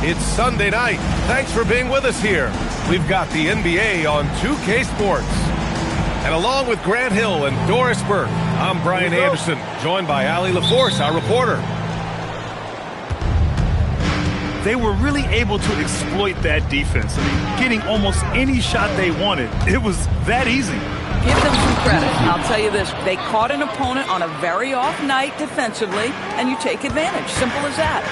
It's Sunday night. Thanks for being with us here. We've got the NBA on 2K Sports. And along with Grant Hill and Doris Burke, I'm Brian Anderson, joined by Allie LaForce, our reporter. They were really able to exploit that defense. I mean, getting almost any shot they wanted. It was that easy. Give them some credit. I'll tell you this. They caught an opponent on a very off night defensively, and you take advantage. Simple as that.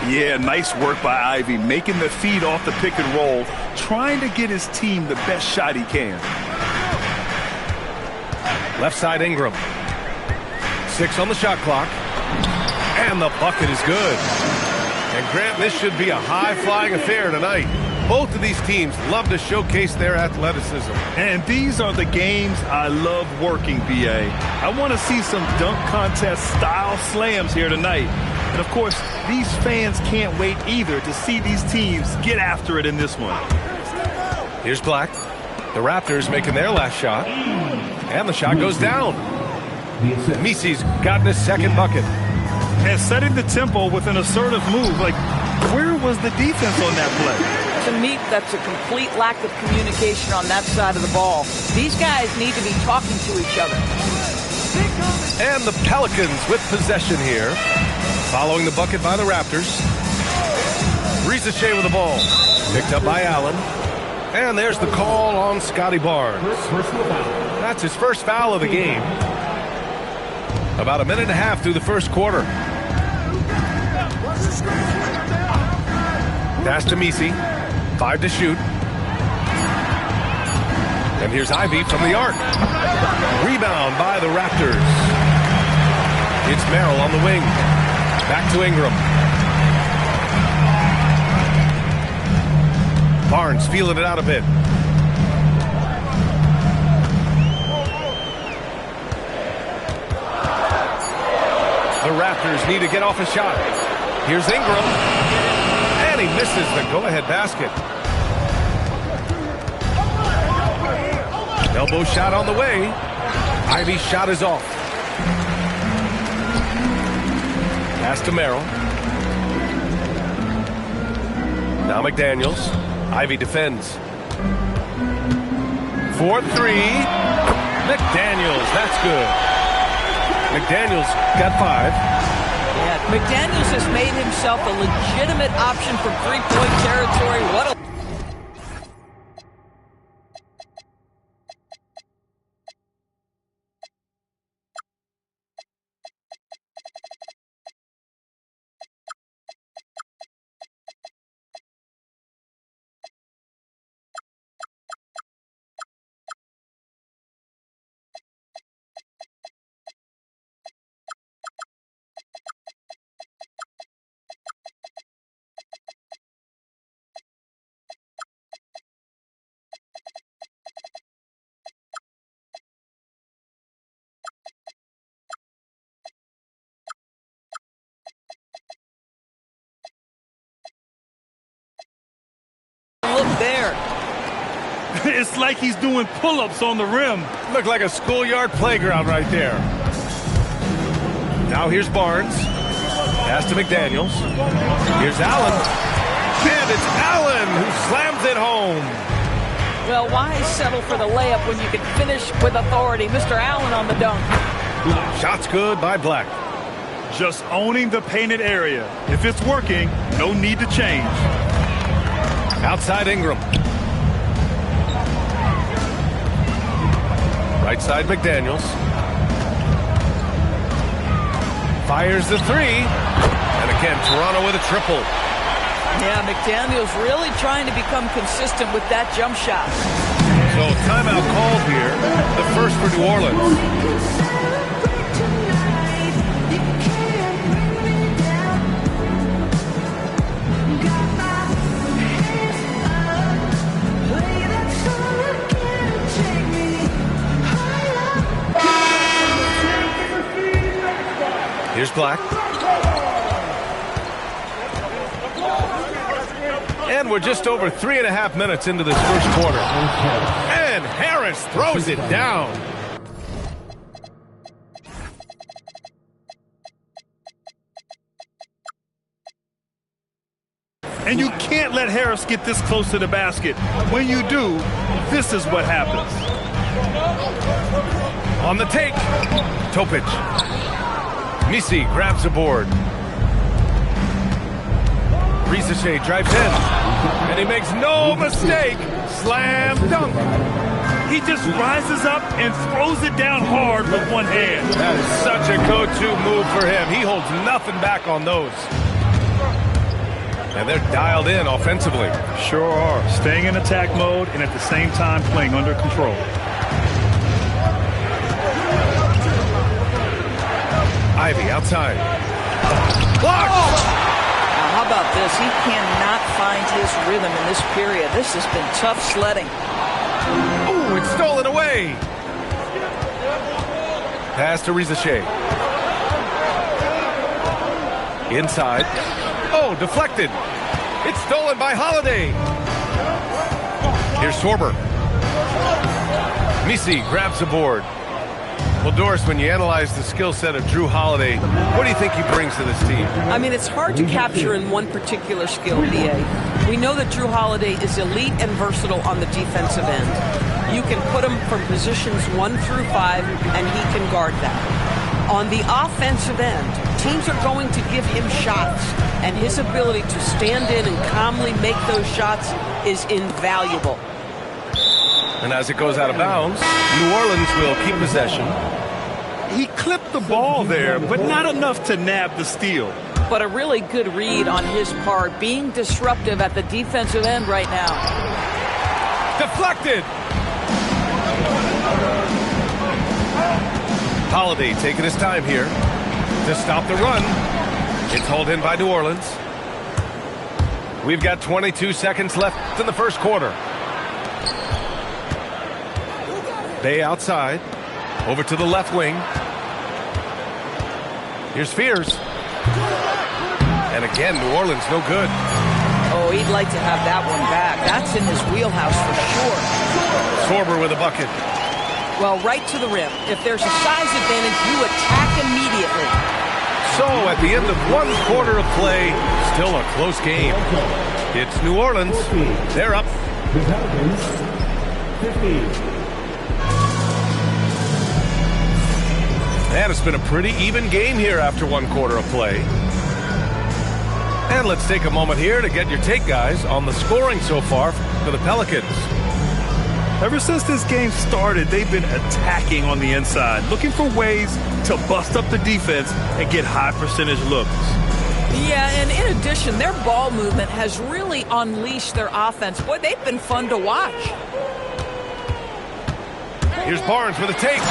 Yeah, nice work by Ivey, making the feed off the pick and roll, trying to get his team the best shot he can. Left side Ingram. 6 on the shot clock. And the bucket is good. And Grant, this should be a high-flying affair tonight. Both of these teams love to showcase their athleticism. And these are the games I love working, B.A. I want to see some dunk contest-style slams here tonight. And, of course, these fans can't wait either to see these teams get after it in this one. Here's Black. The Raptors making their last shot. And the shot goes down. Misi's gotten his second bucket. And setting the tempo with an assertive move. Like, where was the defense on that play? To me, that's a complete lack of communication on that side of the ball. These guys need to be talking to each other. And the Pelicans with possession here. Following the bucket by the Raptors. Risache with the ball. Picked up by Allen. And there's the call on Scotty Barnes. That's his first foul of the game. About a minute and a half through the first quarter. Pass to Misi. 5 to shoot. And here's Ivey from the arc. Rebound by the Raptors. It's Merrill on the wing. Back to Ingram. Barnes feeling it out a bit. The Raptors need to get off a shot. Here's Ingram. And he misses the go-ahead basket. Elbow shot on the way. Ivey's shot is off. Pass to Merrill. Now McDaniels. Ivey defends. 4-3. McDaniels, that's good. McDaniels got 5. Yeah, McDaniels has made himself a legitimate option from three-point territory. What a... Look there. It's like he's doing pull-ups on the rim. Looked like a schoolyard playground right there. Now here's Barnes. Pass to McDaniels. Here's Allen. And it's Allen who slams it home. Well, why settle for the layup when you can finish with authority? Mr. Allen on the dunk. Shot's good by Black. Just owning the painted area. If it's working, no need to change. Outside Ingram. Right side McDaniels. Fires the 3. And again, Toronto with a triple. Yeah, McDaniels really trying to become consistent with that jump shot. So timeout called here. The first for New Orleans. Here's Black. And we're just over 3.5 minutes into this first quarter. And Harris throws it down. let Harris get this close to the basket. When you do, this is what happens. On the take, Topic. Misi grabs the board. Risache drives in, and he makes no mistake. Slam dunk. He just rises up and throws it down hard with one hand. That is such a go-to move for him. He holds nothing back on those. And they're dialed in offensively. Sure are. Staying in attack mode and at the same time playing under control. Ivy outside. Blocked! Now, how about this? He cannot find his rhythm in this period. This has been tough sledding. Ooh, it's stolen away. Pass to Risache. Inside. Oh, deflected. It's stolen by Holiday. Here's Sorber. Misi grabs the board. Well, Doris, when you analyze the skill set of Jrue Holiday, what do you think he brings to this team? I mean, it's hard to capture in one particular skill, BA. We know that Jrue Holiday is elite and versatile on the defensive end. You can put him from positions 1 through 5, and he can guard that. On the offensive end, teams are going to give him shots, and his ability to stand in and calmly make those shots is invaluable. And as it goes out of bounds, New Orleans will keep possession. He clipped the ball there, but not enough to nab the steal. But a really good read on his part, being disruptive at the defensive end right now. Deflected! Holiday taking his time here to stop the run. It's hauled in by New Orleans. We've got 22 seconds left in the first quarter. Bay outside. Over to the left wing. Here's Fears. And again, New Orleans no good. Oh, he'd like to have that one back. That's in his wheelhouse for sure. Sorber with a bucket. Well, right to the rim. If there's a size advantage, you attack immediately. So, at the end of one quarter of play, still a close game. It's New Orleans. They're up. The Pelicans, 15. And it's been a pretty even game here after one quarter of play. And let's take a moment here to get your take, guys, on the scoring so far for the Pelicans. Ever since this game started, they've been attacking on the inside, looking for ways to bust up the defense and get high percentage looks. Yeah, and in addition, their ball movement has really unleashed their offense. Boy, they've been fun to watch. Here's Barnes with a take.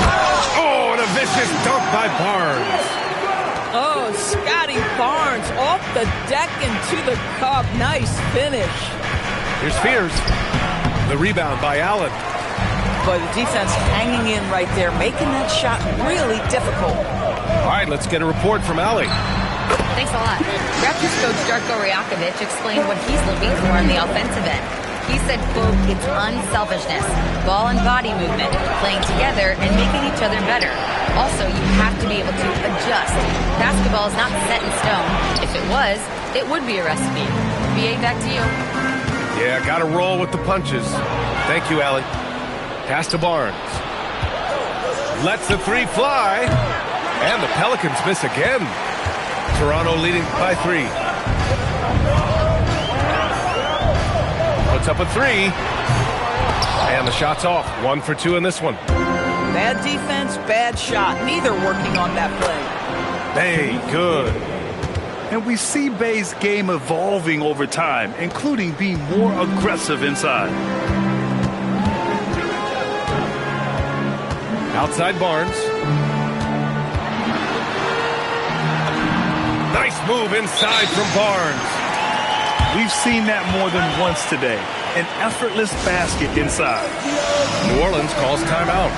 Oh, and a vicious dunk by Barnes. Oh, Scotty Barnes off the deck into the cup. Nice finish. Here's Fears. The rebound by Allen. Boy, the defense hanging in right there, making that shot really difficult. All right, let's get a report from Allie. Thanks a lot. Raptors coach Darko Rajakovic explained what he's looking for on the offensive end. He said, quote, it's unselfishness, ball and body movement, playing together and making each other better. Also, you have to be able to adjust. Basketball is not set in stone. If it was, it would be a recipe. BA, back to you. Yeah, got to roll with the punches. Thank you, Allie. Pass to Barnes. Lets the three fly. And the Pelicans miss again. Toronto leading by 3. Puts up a 3. And the shot's off. 1 for 2 in this one. Bad defense, bad shot. Neither working on that play. Hey, good. And we see Bay's game evolving over time, including being more aggressive inside. Outside Barnes. Nice move inside from Barnes. We've seen that more than once today. An effortless basket inside. New Orleans calls timeout.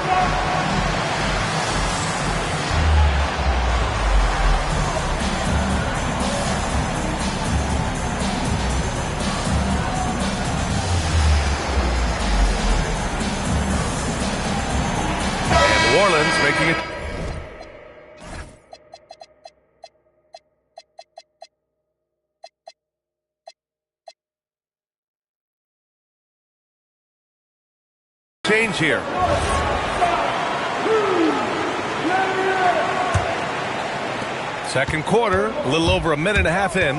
And New Orleans making it change here. Second quarter, a little over a minute and a half in.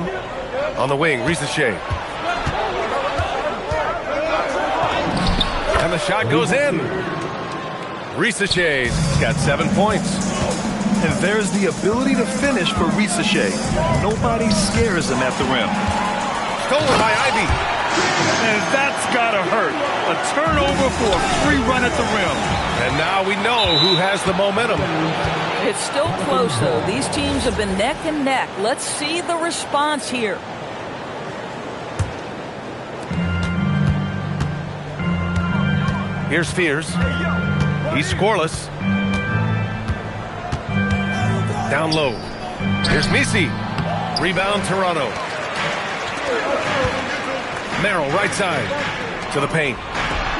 On the wing, Risacher. And the shot goes in. Risacher's got 7 points. And there's the ability to finish for Risacher. Nobody scares him at the rim. Stolen by Ivey. And that's gotta hurt. A turnover for a free run at the rim. And now we know who has the momentum. It's still close, though. These teams have been neck and neck. Let's see the response here. Here's Fears. He's scoreless. Down low. Here's Misi. Rebound, Toronto. Merrill, right side. To the paint.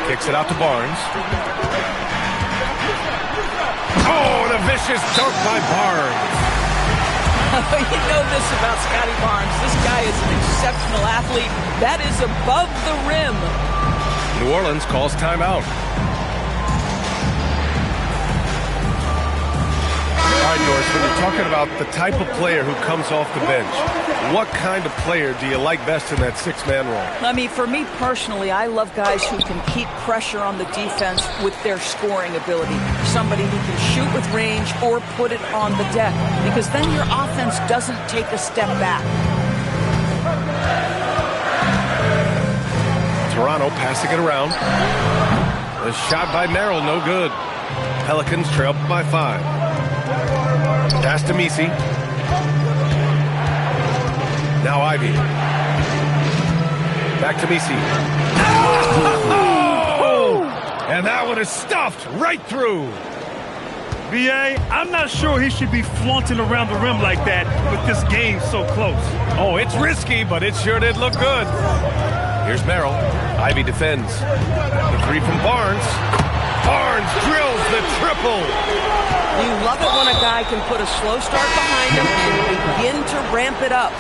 Kicks it out to Barnes. Oh, and a vicious dunk by Barnes. You know this about Scotty Barnes. This guy is an exceptional athlete. That is above the rim. New Orleans calls timeout. All right, Doris, when you're talking about the type of player who comes off the bench, what kind of player do you like best in that six-man role? I mean, for me personally, I love guys who can keep pressure on the defense with their scoring ability. Somebody who can shoot with range or put it on the deck, because then your offense doesn't take a step back. Toronto passing it around. A shot by Merrill, no good. Pelicans trail by 5. Pass to Misi. Now Ivey. Back to Misi. Oh! And that one is stuffed right through. B.A., I'm not sure he should be flaunting around the rim like that with this game so close. Oh, it's risky, but it sure did look good. Here's Merrill. Ivey defends. The three from Barnes. Barnes drills the triple. You love it when a guy can put a slow start behind him and begin to ramp it up.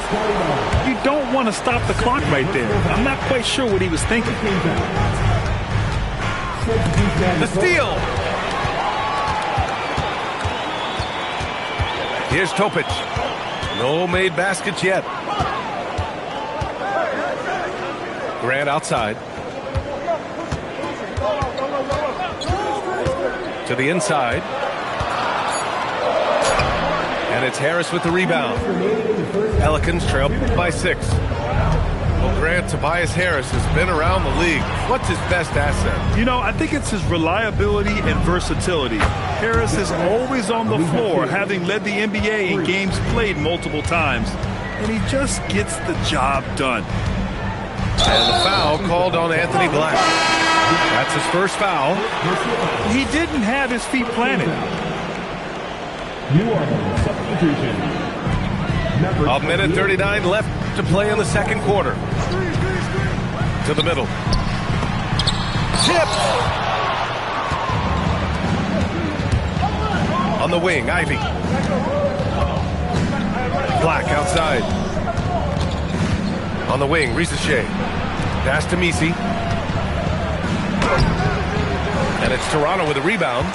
You don't want to stop the clock right there. I'm not quite sure what he was thinking. The steal. Here's Topic. No made baskets yet. Grant outside. To the inside. And it's Harris with the rebound. Pelicans trail by 6. Well, Grant, Tobias Harris has been around the league. What's his best asset? You know, I think it's his reliability and versatility. Harris is always on the floor, having led the NBA in games played multiple times. And he just gets the job done. And the foul called on Anthony Black. That's his first foul. He didn't have his feet planted. New Orleans substitution. A minute 39 left to play in the second quarter. To the middle. Tipped. On the wing, Ivey. Black outside. On the wing, Risacher. Pass to Misi. And it's Toronto with a rebound.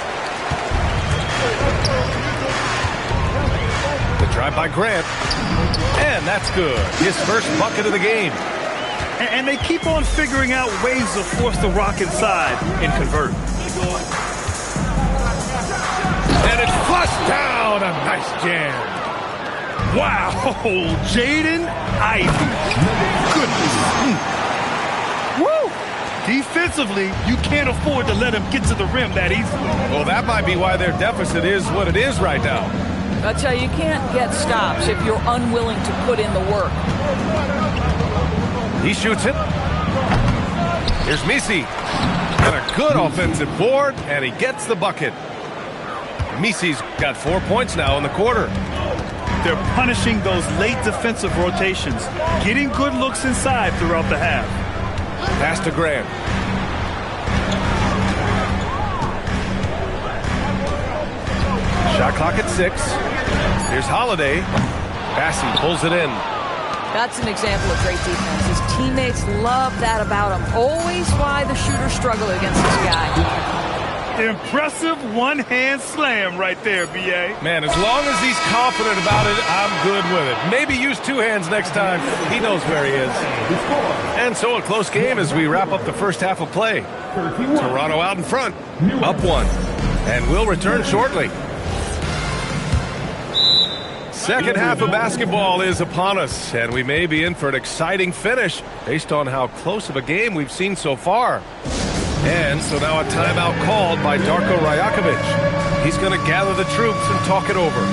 The drive by Grant. And that's good. His first bucket of the game. And they keep on figuring out ways to force the rock inside and convert. And it's flushed down. A nice jam. Wow, Jaden Ivey. Goodness. Woo! Defensively, you can't afford to let him get to the rim that easily. Well, that might be why their deficit is what it is right now. I tell you, you can't get stops if you're unwilling to put in the work. He shoots it. Here's Misi. And a good offensive board, and he gets the bucket. Misi's got 4 points now in the quarter. They're punishing those late defensive rotations, getting good looks inside throughout the half. Pass to Grant. Shot clock at 6. Here's Holiday. Bassey pulls it in. That's an example of great defense. His teammates love that about him. Always why the shooters struggle against this guy. Impressive one-hand slam right there, B.A. Man, as long as he's confident about it, I'm good with it. Maybe use two hands next time. He knows where he is. And so a close game as we wrap up the first half of play. Toronto out in front, up one. And we'll return shortly. Second half of basketball is upon us, and we may be in for an exciting finish based on how close of a game we've seen so far. And so now a timeout called by Darko Rajakovic. He's going to gather the troops and talk it over.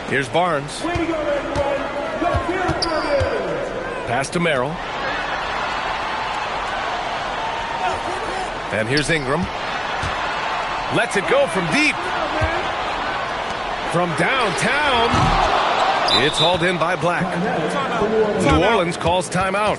Here's Barnes. Pass to Merrill. And here's Ingram. Lets it go from deep. From downtown. It's hauled in by Black. New Orleans calls timeout.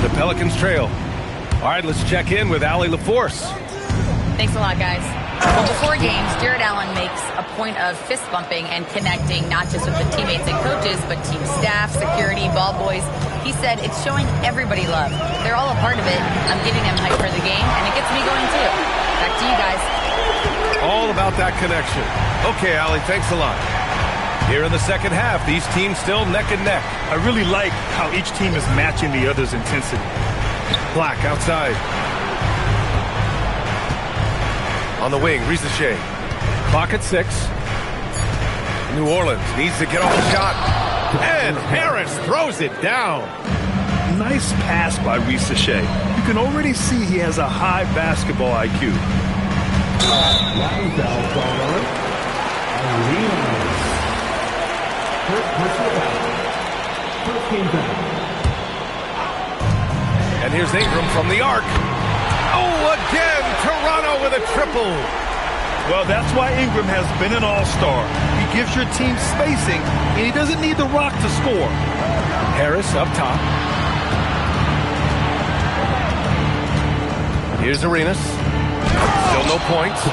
The Pelicans trail. All right, let's check in with Allie LaForce. Thanks a lot, guys. Well, before games, Jared Allen makes a point of fist bumping and connecting not just with the teammates and coaches, but team staff, security, ball boys. He said it's showing everybody love. They're all a part of it. I'm giving them hype for the game, and it gets me going too. Back to you guys. All about that connection. Okay, Allie, thanks a lot. Here in the second half, these teams still neck and neck. I really like how each team is matching the other's intensity. Black outside. On the wing, Risacher. Clock at 6. New Orleans needs to get off the shot. And Harris throws it down. Nice pass by Risacher. You can already see he has a high basketball IQ. And here's Ingram from the arc. Oh, again, Toronto with a triple. Well, that's why Ingram has been an all-star. He gives your team spacing, and he doesn't need the rock to score. Harris up top. Here's Arenas. Still no points.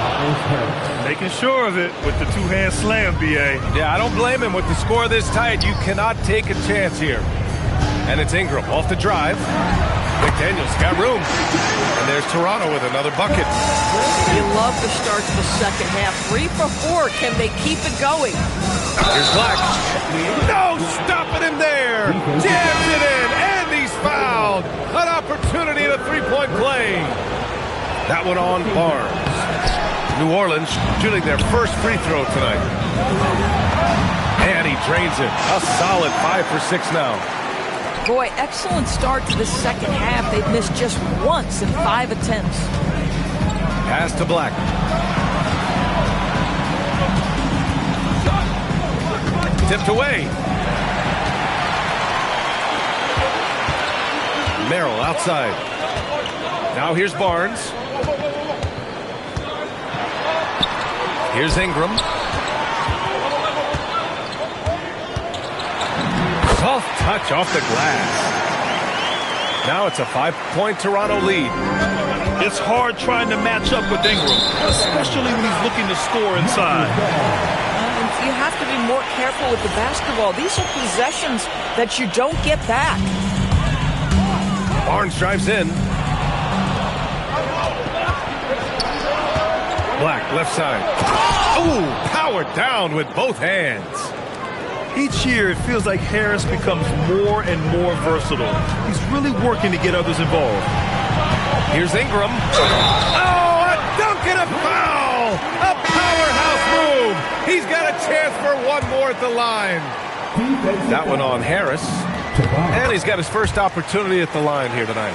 Making sure of it with the two-hand slam, B.A. Yeah, I don't blame him with the score this tight. You cannot take a chance here. And it's Ingram off the drive. McDaniels got room. And there's Toronto with another bucket. You love the start to the second half. 3 for 4. Can they keep it going? Here's Black. No stopping him there. Jams it in, and he's fouled. An opportunity at a three-point play. That one on Barnes. New Orleans shooting their first free throw tonight. And he drains it. A solid 5 for 6 now. Boy, excellent start to the second half. They've missed just once in 5 attempts. Pass to Black. Tipped away. Merrill outside. Now here's Barnes. Here's Ingram. Soft touch off the glass. Now it's a 5-point Toronto lead. It's hard trying to match up with Ingram, especially when he's looking to score inside. You have to be more careful with the basketball. These are possessions that you don't get back. Barnes drives in. Black, left side. Oh, powered down with both hands. Each year, it feels like Harris becomes more and more versatile. He's really working to get others involved. Here's Ingram. Oh, a dunk and a foul! A powerhouse move! He's got a chance for one more at the line. That one on Harris. And he's got his first opportunity at the line here tonight.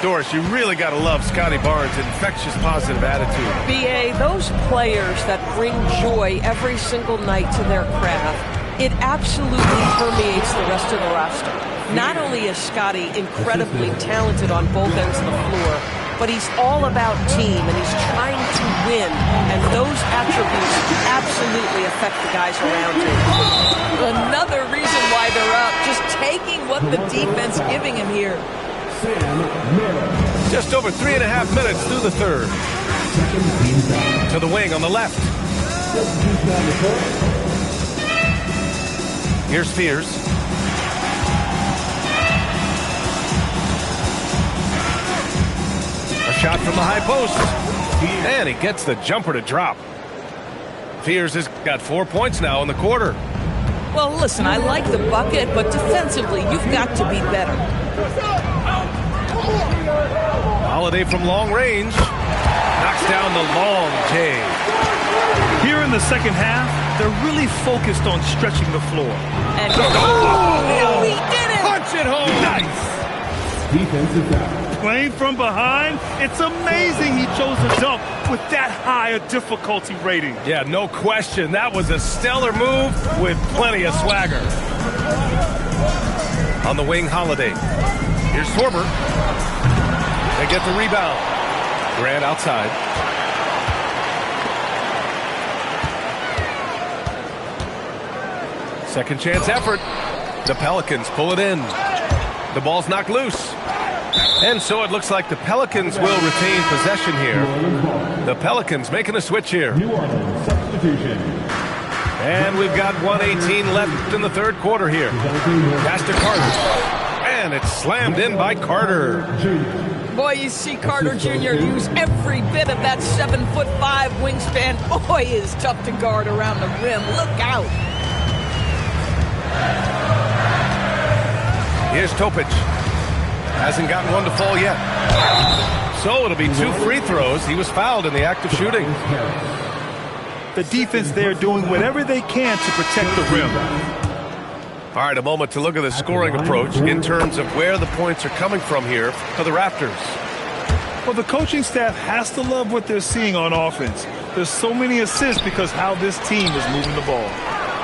Doris, you really got to love Scotty Barnes' infectious positive attitude. BA, those players that bring joy every single night to their craft, it absolutely permeates the rest of the roster. Not only is Scotty incredibly talented on both ends of the floor, but he's all about team, and he's trying to win, and those attributes absolutely affect the guys around him. Another reason why they're up, just taking what the defense giving him here. Just over 3.5 minutes through the third. To the wing on the left. Here's Fears. A shot from the high post. And he gets the jumper to drop. Fears has got 4 points now in the quarter. Well, listen, I like the bucket, but defensively, you've got to be better. Holiday from long range. Knocks down the long J. Here in the second half, they're really focused on stretching the floor. And oh, he did it! Punch it home! Nice! Defensive foul. Playing from behind, it's amazing he chose to dunk with that high a difficulty rating. Yeah, no question. That was a stellar move with plenty of swagger. On the wing, Holiday. Here's Sorber. They get the rebound. Grant outside. Second chance effort. The Pelicans pull it in. The ball's knocked loose. And so it looks like the Pelicans will retain possession here. The Pelicans making a switch here. New Orleans substitution. And we've got 1:18 left in the third quarter here. Pass to Carter. And it's slammed in by Carter. Boy, you see Carter Jr. use every bit of that 7'5" wingspan. Boy, is tough to guard around the rim. Look out. Here's Topic. Hasn't gotten one to fall yet. So it'll be 2 free throws. He was fouled in the act of shooting. The defense there doing whatever they can to protect the rim. All right, a moment to look at the scoring approach in terms of where the points are coming from here for the Raptors. Well, the coaching staff has to love what they're seeing on offense. There's so many assists because how this team is moving the ball.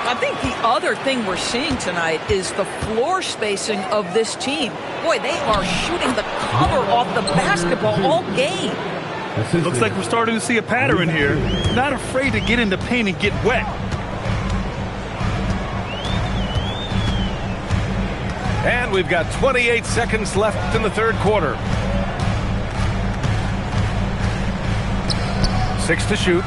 I think the other thing we're seeing tonight is the floor spacing of this team. Boy, they are shooting the cover off the basketball all game. Looks like we're starting to see a pattern here. Not afraid to get in the paint and get wet. And we've got 28 seconds left in the third quarter. 6 to shoot.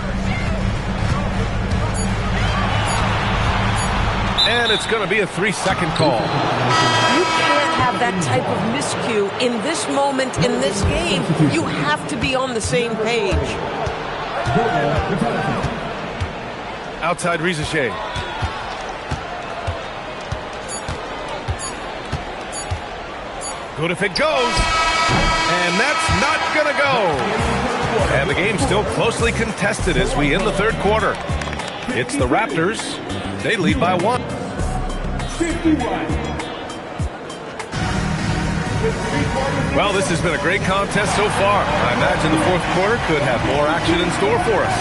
And it's going to be a 3-second call. You can't have that type of miscue in this moment, in this game. You have to be on the same page. Outside Rizachet. Good if it goes. And that's not going to go. And the game's still closely contested as we end the third quarter. It's the Raptors. They lead by 1. 51. Well, this has been a great contest so far. I imagine the fourth quarter could have more action in store for us.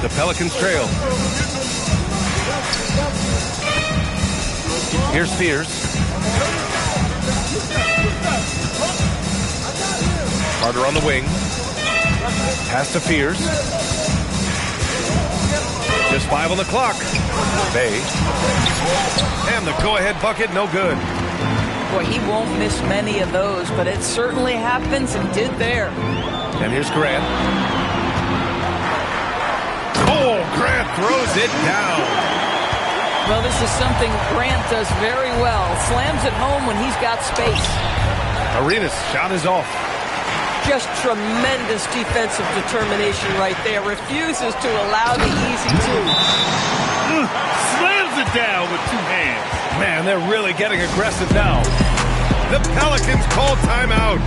The Pelicans trail. Here's Fears. Carter on the wing. Pass to Fears. Just 5 on the clock. Bay. And the go-ahead bucket, no good. Boy, he won't miss many of those, but it certainly happens and did there. And here's Grant. Oh, Grant throws it down. Well, this is something Grant does very well. Slams it home when he's got space. Arenas' shot is off. Just tremendous defensive determination right there. Refuses to allow the easy two. Slams it down with 2 hands. Man, they're really getting aggressive now. The Pelicans call timeout.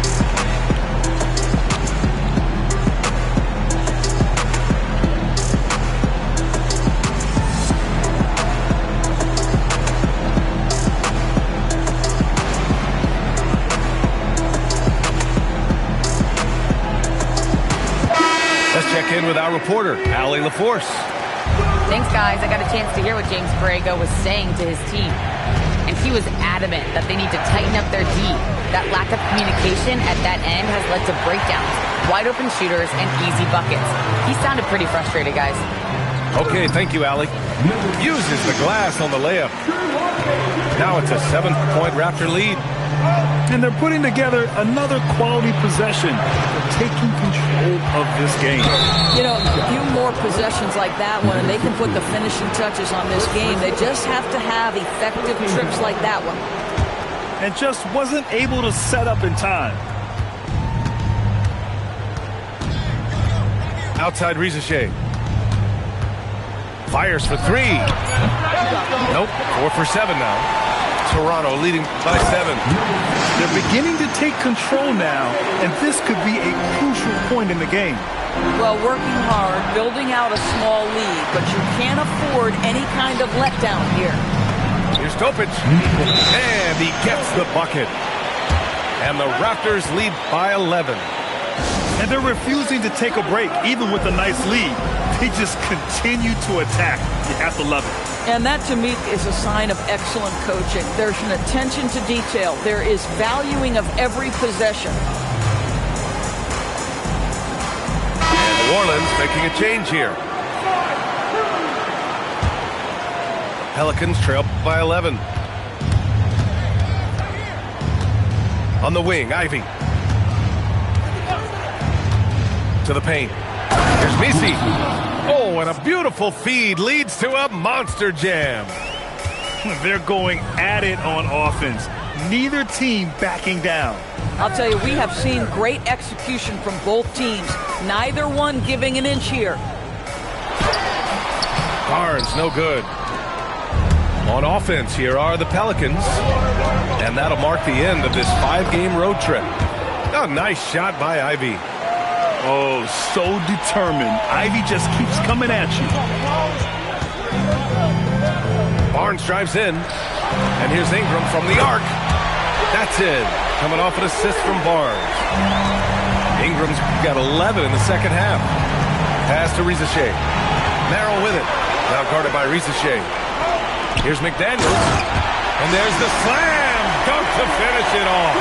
Let's check in with our reporter, Allie LaForce. Thanks, guys. I got a chance to hear what James Borrego was saying to his team. And he was adamant that they need to tighten up their D. That lack of communication at that end has led to breakdowns, wide open shooters, and easy buckets. He sounded pretty frustrated, guys. Okay, thank you, Allie. Uses the glass on the layup. Now it's a 7-point Raptor lead. And they're putting together another quality possession, taking control of this game. You know, a few more possessions like that one, and they can put the finishing touches on this game. They just have to have effective trips like that one. And just wasn't able to set up in time. Outside Rizachet. Fires for three. Nope, 4 for 7 now. Toronto leading by 7. They're beginning to take control now, and this could be a crucial point in the game. Well, working hard, building out a small lead, but you can't afford any kind of letdown here. Here's Topic, and he gets the bucket. And the Raptors lead by 11. And they're refusing to take a break, even with a nice lead. They just continue to attack. You have to love it. And that, to me, is a sign of excellent coaching. There's an attention to detail. There is valuing of every possession. And New Orleans making a change here. Pelicans trail by 11. On the wing, Ivy. To the paint. Here's Messi. Oh, and a beautiful feed leads to a monster jam. They're going at it on offense. Neither team backing down. I'll tell you, we have seen great execution from both teams. Neither one giving an inch here. Barnes, no good. On offense, here are the Pelicans. And that'll mark the end of this 5-game road trip. A nice shot by Ivy. Oh, so determined. Ivy just keeps coming at you. Barnes drives in. And here's Ingram from the arc. That's it. Coming off an assist from Barnes. Ingram's got 11 in the second half. Pass to Rizachet. Merrill with it. Now guarded by Rizachet. Here's McDaniels. And there's the slam. Dunk to finish it off.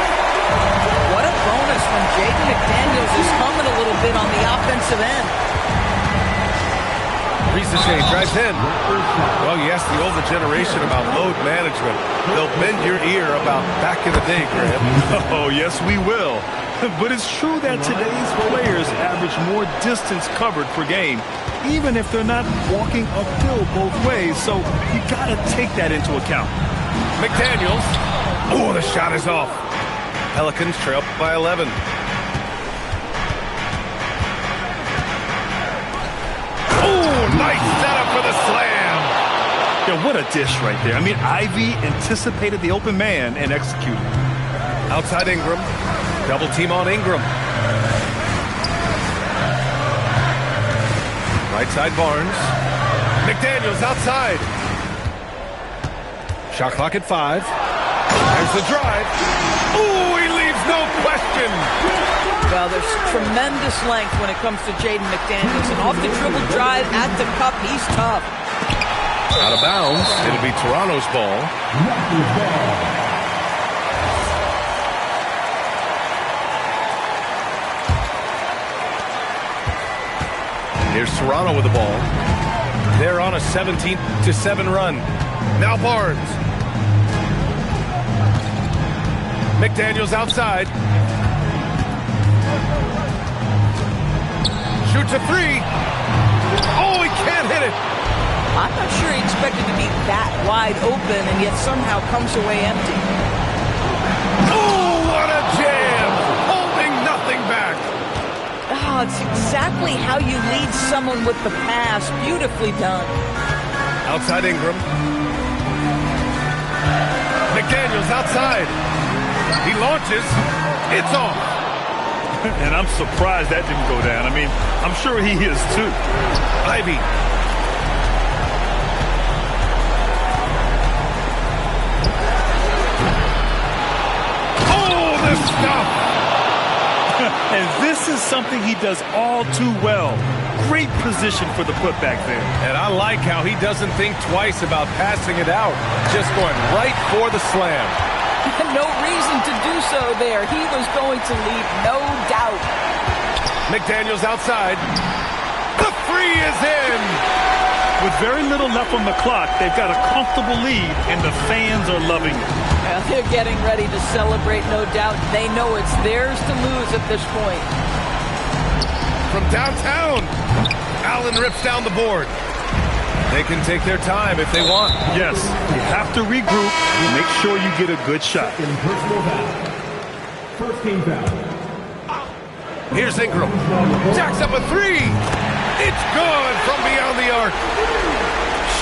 What a bonus when Jaden McDaniels is coming a little bit on the offensive end. Rizachet drives in. Well, you ask the older generation about load management. They'll bend your ear about back in the day, Graham. Oh, yes, we will. But it's true that today's players average more distance covered per game, even if they're not walking uphill both ways. So you got to take that into account. McDaniels. Oh, the shot is off. Pelicans trail by 11. Oh, nice setup for the slam. Yeah, what a dish right there. I mean, Ivy anticipated the open man and executed. Outside Ingram. Double team on Ingram. Right side Barnes. McDaniels outside. Shot clock at 5. There's the drive. Ooh, he leaves no question. Well, there's tremendous length when it comes to Jaden McDaniels. And off the dribble drive at the cup, he's tough. Out of bounds. It'll be Toronto's ball. Here's Toronto with the ball. They're on a 17-7 run. Now Barnes. McDaniels outside. Shoots a 3. Oh, he can't hit it. I'm not sure he expected to be that wide open and yet somehow comes away empty. Oh, what a jam. Holding nothing back. Oh, it's exactly how you lead someone with the pass. Beautifully done. Outside Ingram. McDaniels outside. He launches. It's off. And I'm surprised that didn't go down. I mean, I'm sure he is too. Ivy. Oh, the stuff. And this is something he does all too well. Great position for the putback there. And I like how he doesn't think twice about passing it out. Just going right for the slam. No reason to do so there. He was going to leave, no doubt. McDaniels outside. The three is in. With very little left on the clock, they've got a comfortable lead, and the fans are loving it. Well, they're getting ready to celebrate, no doubt. They know it's theirs to lose at this point. From downtown, Allen rips down the board. They can take their time if they want. Yes, you have to regroup and make sure you get a good shot. Second personal foul. First team foul. Here's Ingram. Jacks up a three. It's good from beyond the arc.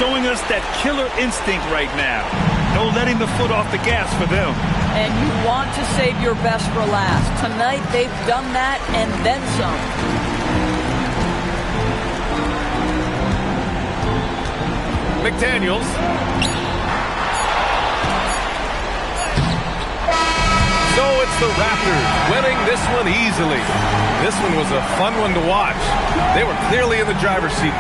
Showing us that killer instinct right now. No letting the foot off the gas for them. And you want to save your best for last. Tonight, they've done that and then some. McDaniels. So it's the Raptors winning this one easily. This one was a fun one to watch. They were clearly in the driver's seat.